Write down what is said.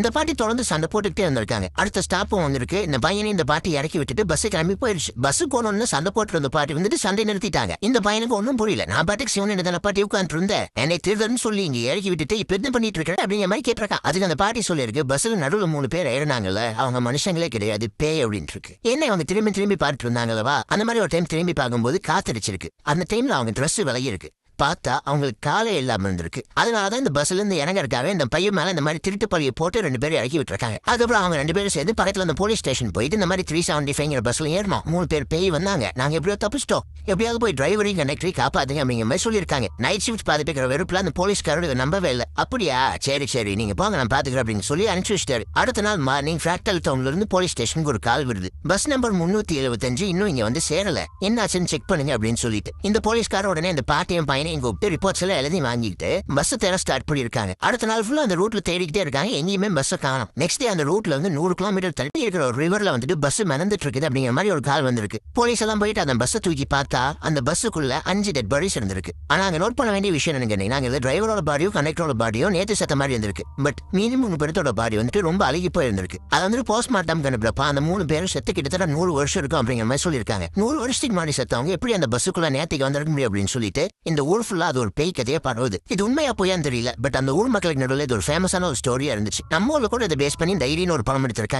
இந்த பாட்டி தொடர்ந்து சண்டை போட்டுக்கிட்டே இருந்திருக்காங்க. அடுத்த ஸ்டாப்பும் வந்திருக்கு. இந்த பையனை இந்த பாட்டி இறக்கி விட்டுட்டு பஸ் கிளம்பி போயிருச்சு. பஸ் போனோம்னு சண்டை போட்டு இருந்த பாட்டி வந்துட்டு சண்டை நிறுத்திட்டாங்க. இந்த பையனுக்கு ஒன்னும் புரியல. நான் பாட்டுக்கு சிவன் இந்த பாட்டி உட்காந்து இருந்தேன். என்னை திருதன்னு சொல்லி இங்க இறக்கி விட்டுட்டு இப்ப என்ன பண்ணிட்டு இருக்கேன் அப்படிங்கிற மாதிரி கேட்டிருக்கான். அதுக்கு அந்த பாட்டி சொல்லிருக்கு, பஸ்ல நடுவில் 3 பேர் ஏறினாங்கல்ல, அவங்க மனுஷங்களே கிடையாது, பேய் அப்படின்னு இருக்கு. என்ன அவங்க திரும்பி பார்த்துட்டு இருந்தாங்களவா, அந்த மாதிரி ஒரு டைம் திரும்பி பார்க்கும்போது காத்தடிச்சிருக்கு. அந்த டைம்ல அவங்க ட்ரெஸ் விலகி இருக்கு. பார்த்தா அவங்களுக்கு காலே இல்லாம இருந்திருக்கு. அதனாலதான் இந்த பஸ்ல இருந்து இறங்கறதுக்காக இந்த பையன் மேல இந்த மாதிரி திருட்டு பழியை போட்டு 2 பேரும் இறக்கி விட்டுருக்காங்க. அதுக்கப்புறம் அவங்க 2 பேரும் சேர்ந்து பக்கத்துல அந்த போலீஸ் ஸ்டேஷன் போயிட்டு இந்த மாதிரி 375 பஸ்ல ஏறணும். 3 பேர் பேய் வந்தாங்க. நாங்க எப்படியோ தப்பிச்சிட்டோம், எப்படியாவது போய் டிரைவரையும் கண்டக்டரையும் காப்பாத்துங்க அப்படிங்கிற மாதிரி சொல்லியிருக்காங்க. நைட் ஷிஃப்ட் பார்த்துட்டு இருக்கிற வெறுப்புல அந்த போலீஸ்காரோட நம்பவே இல்லை. அப்படியா, சரி நீங்க போங்க, நான் பாத்துக்கிறேன் அப்படின்னு சொல்லி அனுப்பிச்சு வச்சிட்டாரு. அடுத்த நாள் மார்னிங் ஃபிராக்டல் டவுன்ல இருந்து போலீஸ் ஸ்டேஷனுக்கு ஒரு கால் வருது. பஸ் நம்பர் 375 இன்னும் இங்க வந்து சேரல, என்னாச்சுன்னு செக் பண்ணுங்க அப்படின்னு சொல்லிட்டு இந்த போலீஸ்கார உடனே இந்த பாட்டியும் பையனையும் கூப்பிட்டு ரிப்போர்ட்ஸ் எல்லாம் எழுதி வாங்கிட்டு பஸ் தேட ஸ்டார்ட் பண்ணிருக்காங்க. அடுத்த நாள் ஃபுல்லா அந்த ரூட்ல தேடிக்கிட்டே இருக்காங்க, எங்கேயுமே பஸ் காணோம். நெக்ஸ்ட் டே அந்த ரூட்ல வந்து 100 கிலோமீட்டர் தள்ளி இருக்கிற ஒரு ரிவர்ல வந்துட்டு பஸ் மிதந்துட்டு இருக்குது அப்படிங்கிற மாதிரி ஒரு கால் வந்திருக்கு. போலீஸ் எல்லாம் போயிட்டு அந்த பஸ் தூக்கி பார்த்தா அந்த பஸ்ஸுக்குள்ள 5 டெட் பாடிஸ் இருந்திருக்கு. ஆனா அங்க நோட் பண்ண வேண்டிய விஷயம் என்னங்க, நாங்க டிரைவரோட பாடியோ கண்டக்டரோட பாடியோ நேத்து செத்த மாதிரி இருந்திருக்கு. பட் மீதி 3 பேரோட பாடி வந்துட்டு ரொம்ப அழுகி போயிருந்திருக்கு. அது வந்துட்டு போஸ்ட்மார்ட்டம் கண்டுபிடிப்பா அந்த 3 பேரும் செத்து கிட்டத்தட்ட 100 வருஷம் இருக்கும் அப்படிங்கிற மாதிரி சொல்லியிருக்காங்க. 100 வருஷத்துக்கு முன்னாடி செத்தவங்க எப்படி அந்த பஸ்ஸுக்குள்ள நேத்துக்கு வந்திருக்க முடியும் அப்படின்னு சொல்லிட்டு இந்த ஊர் ஃபுல்லா அது ஒரு பேய் கதையை பாடுவது. இது உண்மையா போயான்னு தெரியல, பட் அந்த ஊர் மக்களுக்கு நடுவில் இது ஒரு ஃபேமஸான ஒரு ஸ்டோரியா இருந்துச்சு. நம்ம ஊர்ல கூட இதை பேஸ் பண்ணி டைரின்னு ஒரு படம் எடுத்திருக்காங்க.